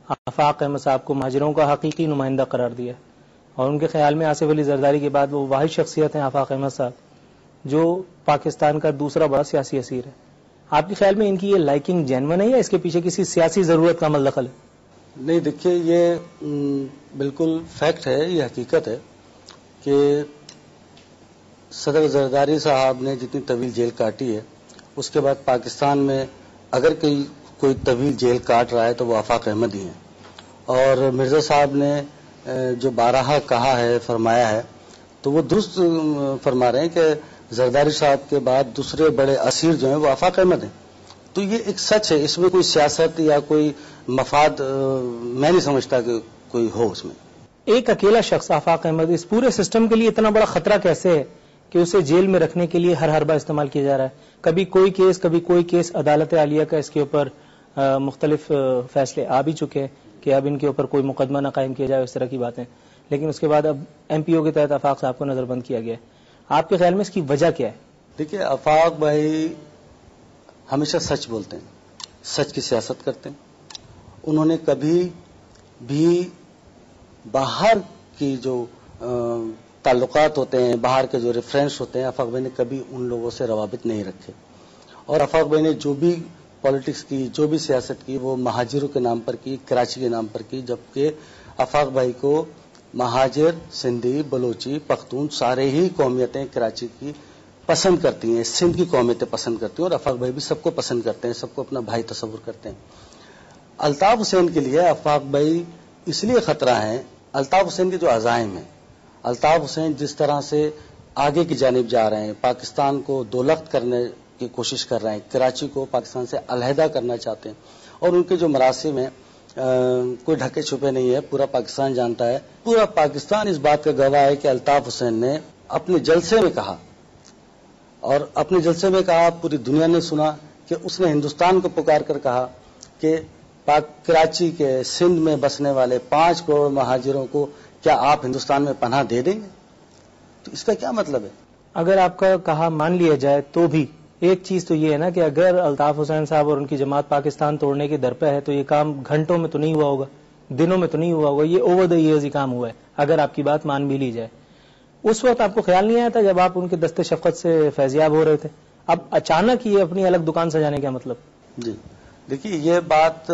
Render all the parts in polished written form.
آفاق احمد صاحب کو مہاجروں کا حقیقی نمائندہ قرار دیا، اور ان کے خیال میں آصف علی زرداری کے بعد وہ واحد شخصیت ہیں آفاق احمد صاحب جو پاکستان کا دوسرا بڑا سیاسی اسیر ہے. آپ کے خیال میں ان کی یہ لائکنگ جینون ہے یا اس کے پیچھے کسی سیاسی ضرورت کا عمل دخل ہے؟ نہیں، دیکھیے یہ بالکل فیکٹ ہے، یہ حقیقت ہے کہ صدر زرداری صاحب نے جتنی طویل جیل کاٹی ہے اس کے بعد پاکستان میں اگر کوئی طویل جیل کاٹ رہا ہے تو وہ آفاق احمد ہی ہیں. اور مرزا صاحب نے جو بارہا کہا ہے، فرمایا ہے، تو وہ درست فرما رہے ہیں کہ زرداری صاحب کے بعد دوسرے بڑے اسیر جو ہیں وہ آفاق احمد ہیں. تو یہ ایک سچ ہے، اس میں کوئی سیاست یا کوئی مفاد میں نہیں سمجھتا کہ کوئی ہو اس میں. ایک اکیلا شخص آفاق احمد اس پورے سسٹم کے لیے اتنا بڑا خطرہ کیسے ہے کہ اسے جیل میں رکھنے کے لیے ہر حربہ استعمال کیا جا رہا ہے؟ کبھی کوئی کیس کبھی کوئی کیس، عدالت عالیہ کا اس کے اوپر مختلف فیصلے آ بھی چکے ہیں کہ اب ان کے اوپر کوئی مقدمہ نہ قائم کیا جائے، اس طرح کی باتیں، لیکن اس کے بعد اب ایم پی او کے تحت آفاق صاحب کو نظر بند کیا گیا ہے. آپ کے خیال میں اس کی وجہ کیا ہے؟ دیکھیے، آفاق بھائی ہمیشہ سچ بولتے ہیں، سچ کی سیاست کرتے ہیں. انہوں نے کبھی بھی باہر کی جو تعلقات ہوتے ہیں، باہر کے جو ریفرنس ہوتے ہیں، آفاق بھائی نے کبھی ان لوگوں سے روابط نہیں رکھے. اور آفاق بھائی نے جو بھی پالیٹکس کی، جو بھی سیاست کی، وہ مہاجروں کے نام پر کی، کراچی کے نام پر کی، جبکہ آفاق بھائی کو مہاجر، سندھی، بلوچی، پختون سارے ہی قومیتیں کراچی کی پسند کرتی ہیں، سندھ کی قومیتیں پسند کرتی ہیں، اور آفاق بھائی بھی سب کو پسند کرتے ہیں، سب کو اپنا بھائی تصور کرتے ہیں. الطاف حسین کے لیے آفاق بھائی اس لیے خطرہ ہیں، الطاف حسین کے جو عزائم ہیں، الطاف حسین جس طرح سے آگے کی جانب جا رہے ہیں، پاکستان کو دولخت کرنے کی کوشش کر رہے ہیں، کراچی کو پاکستان سے علیحدہ کرنا چاہتے ہیں، اور ان کے جو مراسم ہیں کوئی ڈھکے چھپے نہیں ہے، پورا پاکستان جانتا ہے، پورا پاکستان اس بات کا گواہ ہے کہ الطاف حسین نے اپنے جلسے میں کہا، اور اپنے جلسے میں کہا، پوری دنیا نے سنا کہ اس نے ہندوستان کو پکار کر کہا کہ کراچی کے سندھ میں بسنے والے 5 کروڑ مہاجروں کو کیا آپ ہندوستان میں پناہ دے دیں گے؟ تو اس کا کیا مطلب ہے؟ اگر آپ کا کہا مان لیا جائے تو بھی ایک چیز تو یہ ہے نا کہ اگر الطاف حسین صاحب اور ان کی جماعت پاکستان توڑنے کی در پہ ہے تو یہ کام گھنٹوں میں تو نہیں ہوا ہوگا، دنوں میں تو نہیں ہوا ہوگا، یہ اوور دا ایئرز ہی کام ہوا ہے اگر آپ کی بات مان بھی لی جائے. اس وقت آپ کو خیال نہیں آیا تھا جب آپ ان کے دست شفقت سے فیضیاب ہو رہے تھے؟ اب اچانک یہ اپنی الگ دکان سجانے کا مطلب؟ جی دیکھیے، یہ بات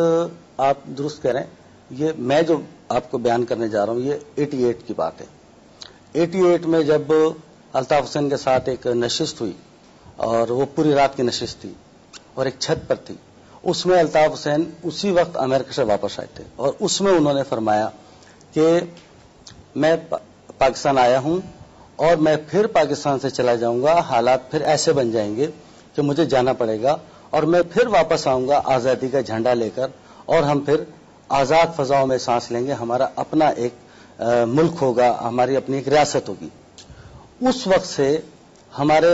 آپ درست کہہ رہے ہیں. یہ میں جو آپ کو بیان کرنے جا رہا ہوں یہ 88 کی بات ہے. 88 میں جب الطاف حسین کے ساتھ ایک نشست ہوئی، اور وہ پوری رات کی نشست تھی اور ایک چھت پر تھی، اس میں الطاف حسین اسی وقت امریکہ سے واپس آئے تھے، اور اس میں انہوں نے فرمایا کہ میں پاکستان آیا ہوں اور میں پھر پاکستان سے چلا جاؤں گا، حالات پھر ایسے بن جائیں گے کہ مجھے جانا پڑے گا، اور میں پھر واپس آؤں گا آزادی کا جھنڈا لے کر، اور ہم پھر آزاد فضاؤں میں سانس لیں گے، ہمارا اپنا ایک ملک ہوگا، ہماری اپنی ایک ریاست ہوگی. اس وقت سے ہمارے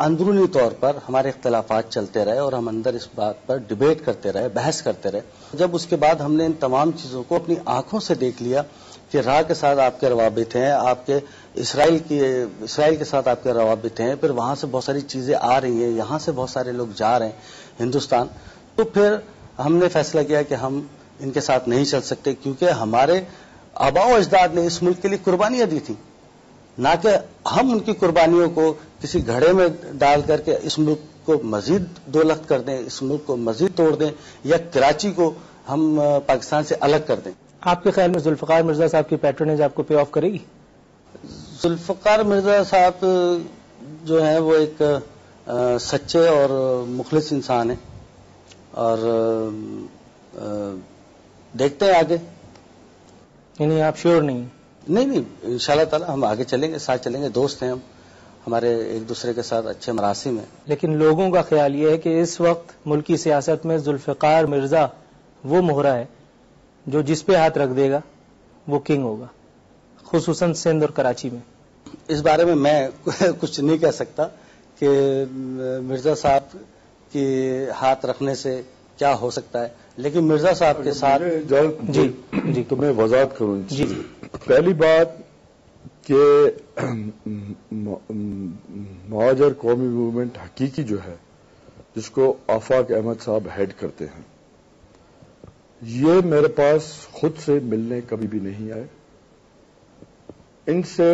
اندرونی طور پر ہمارے اختلافات چلتے رہے، اور ہم اندر اس بات پر ڈیبیٹ کرتے رہے، بحث کرتے رہے. جب اس کے بعد ہم نے ان تمام چیزوں کو اپنی آنکھوں سے دیکھ لیا کہ راہ کے ساتھ آپ کے روابط ہیں، آپ کے اسرائیل کے ساتھ آپ کے روابط ہیں، پھر وہاں سے بہت ساری چیزیں آ رہی ہیں، یہاں سے بہت سارے لوگ جا رہے ہیں ہندوستان، تو پھر ہم نے فیصلہ کیا کہ ہم ان کے ساتھ نہیں چل سکتے، کیونکہ ہمارے آباء و اجداد نے اس ملک کے لیے قربانیاں دی تھیں، نہ کہ ہم ان کی قربانیوں کو کسی گھڑے میں ڈال کر کے اس ملک کو مزید دولخت کر دیں، اس ملک کو مزید توڑ دیں، یا کراچی کو ہم پاکستان سے الگ کر دیں. آپ کے خیال میں ذوالفقار مرزا صاحب کی پیٹرنیج آپ کو پے آف کرے گی؟ ذوالفقار مرزا صاحب جو ہیں وہ ایک سچے اور مخلص انسان ہیں، اور دیکھتے ہیں آگے. یعنی آپ شیور نہیں؟ نہیں، انشاءاللہ تعالی ہم آگے چلیں گے، ساتھ چلیں گے، دوست ہیں ہم، ہمارے ایک دوسرے کے ساتھ اچھے مراسم ہیں. لیکن لوگوں کا خیال یہ ہے کہ اس وقت ملکی سیاست میں ذوالفقار مرزا وہ مہرہ ہے جو جس پہ ہاتھ رکھ دے گا وہ کنگ ہوگا، خصوصاً سندھ اور کراچی میں. اس بارے میں کچھ نہیں کہہ سکتا کہ مرزا صاحب کی ہاتھ رکھنے سے کیا ہو سکتا ہے، لیکن مرزا صاحب کے ساتھ جی تو میں وضاحت کروں. جی پہلی بات کہ مہاجر قومی موومنٹ حقیقی جو ہے، جس کو آفاق احمد صاحب ہیڈ کرتے ہیں، یہ میرے پاس خود سے ملنے کبھی بھی نہیں آئے. ان سے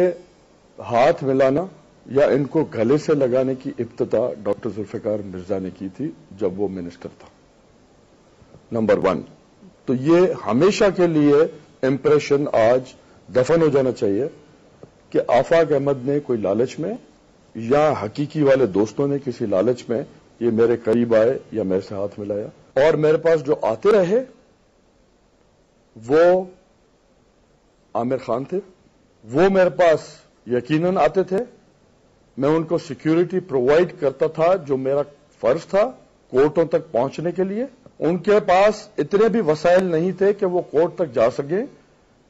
ہاتھ ملانا یا ان کو گلے سے لگانے کی ابتدا ڈاکٹر ذوالفقار مرزا نے کی تھی جب وہ منسٹر تھا. نمبر 1. تو یہ ہمیشہ کے لیے امپریشن آج دفن ہو جانا چاہیے کہ آفاق احمد نے کوئی لالچ میں یا حقیقی والے دوستوں نے کسی لالچ میں یہ میرے قریب آئے یا میرے سے ہاتھ ملایا. اور میرے پاس جو آتے رہے وہ عامر خان تھے. وہ میرے پاس یقیناً آتے تھے. میں ان کو سیکیورٹی پرووائڈ کرتا تھا جو میرا فرض تھا کورٹوں تک پہنچنے کے لیے. ان کے پاس اتنے بھی وسائل نہیں تھے کہ وہ کورٹ تک جا سکیں,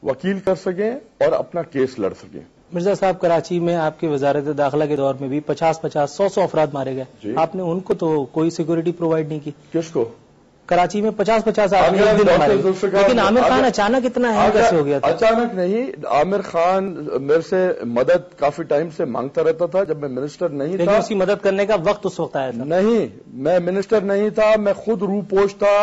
وکیل کر سکیں اور اپنا کیس لڑ سکیں. مرزا صاحب, کراچی میں آپ کی وزارت داخلہ کے دور میں بھی 50-50 100 افراد مارے گئے. جی. آپ نے ان کو تو کوئی سیکورٹی پرووائڈ نہیں کی. کس کو؟ کراچی میں 50-50 آدمی ایک دن مارے گئے. لیکن عامر خان اچانک اتنا اہم کیسے ہو گیا تھا؟ اچانک نہیں. عامر خان میرے سے مدد کافی ٹائم سے مانگتا رہتا تھا جب میں منسٹر نہیں لیکن تھا. اس کی مدد کرنے کا وقت اس وقت آیا تھا. نہیں, میں منسٹر نہیں تھا. میں خود روپوش تھا.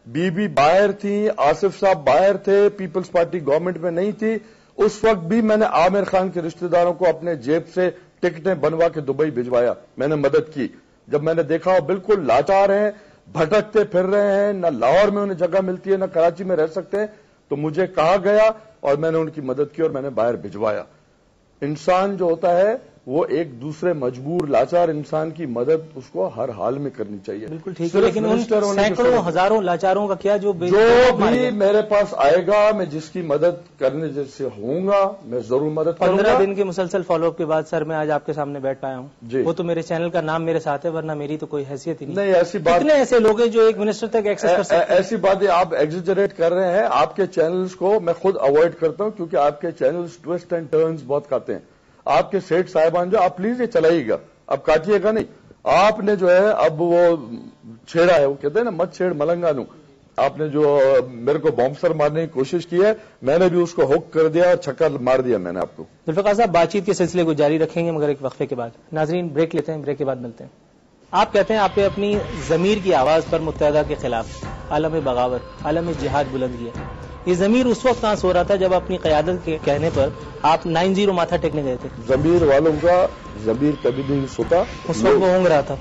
بی باہر تھی, آصف صاحب باہر تھے, پیپلز پارٹی گورنمنٹ میں نہیں تھی. اس وقت بھی میں نے عامر خان کے رشتہ داروں کو اپنے جیب سے ٹکٹیں بنوا کے دبئی بھجوایا. میں نے مدد کی. جب میں نے دیکھا وہ بالکل لاچار ہیں, بھٹکتے پھر رہے ہیں, نہ لاہور میں انہیں جگہ ملتی ہے نہ کراچی میں رہ سکتے ہیں, تو مجھے کہا گیا اور میں نے ان کی مدد کی اور میں نے باہر بھجوایا. انسان جو ہوتا ہے وہ ایک دوسرے مجبور لاچار انسان کی مدد اس کو ہر حال میں کرنی چاہیے. بالکل ٹھیک ہے, لیکن ان سینکڑوں ہزاروں لاچاروں کا کیا جو بھی میرے پاس آئے گا, میں جس کی مدد کرنے جیسے ہوں گا میں ضرور مدد کروں گا. 15 دن کے مسلسل فالو اپ کے بعد سر میں آج آپ کے سامنے بیٹھ پایا ہوں. جی. وہ تو میرے چینل کا نام میرے ساتھ ہے, ورنہ میری تو کوئی حیثیت ہی نہیں. ایسی بات کتنے ایسے لوگ ہیں جو ایک منسٹر تک ایکسس کر سکتے ہیں؟ ایسی باتیں آپ ایگزیجریٹ کر رہے ہیں. آپ کے چینلز کو میں خود اوائڈ کرتا ہوں کیونکہ آپ کے چینلز ٹوسٹ اینڈ ٹرنز بہت کھاتے ہیں. آپ کے سیٹ صاحبان جو آپ پلیز یہ چلائیے گا, اب کاٹیے گا نہیں. آپ نے جو ہے اب وہ چھیڑا ہے, وہ کہتے ہیں نا مت چھیڑ ملنگا نو. آپ نے جو میرے کو بامسر مارنے کی کوشش کی ہے, میں نے بھی اس کو ہک کر دیا اور چھکا مار دیا میں نے آپ کو. ذوالفقار صاحب, بات چیت کے سلسلے کو جاری رکھیں گے مگر ایک وقفے کے بعد. ناظرین بریک لیتے ہیں, بریک کے بعد ملتے ہیں. آپ کہتے ہیں آپ نے اپنی ضمیر کی آواز پر متحدہ کے خلاف عالم بغاوت, عالم جہاد بلند کیا. یہ ضمیر اس وقت کہاں سو رہا تھا جب اپنی قیادت کے کہنے پر آپ 9-0 ماتھا ٹیکنے گئے تھے؟ ضمیر والوں کا ضمیر کبھی نہیں سوتا. اس وقت وہ اونگ رہا تھا.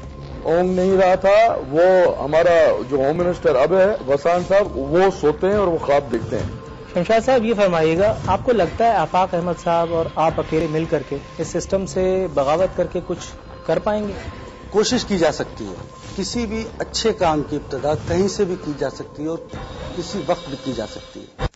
اونگ نہیں رہا تھا. وہ ہمارا جو ہوم منسٹر اب ہے غسان صاحب, وہ سوتے ہیں اور وہ خواب دیکھتے ہیں. شمشاد صاحب یہ فرمائیے گا, آپ کو لگتا ہے آفاق احمد صاحب اور آپ اکیلے مل کر کے اس سسٹم سے بغاوت کر کے کچھ کر پائیں گے؟ کوشش کی جا سکتی ہے. کسی بھی اچھے کام کی ابتدا کہیں سے بھی کی جا سکتی ہے اور کسی وقت بھی کی جا سکتی ہے.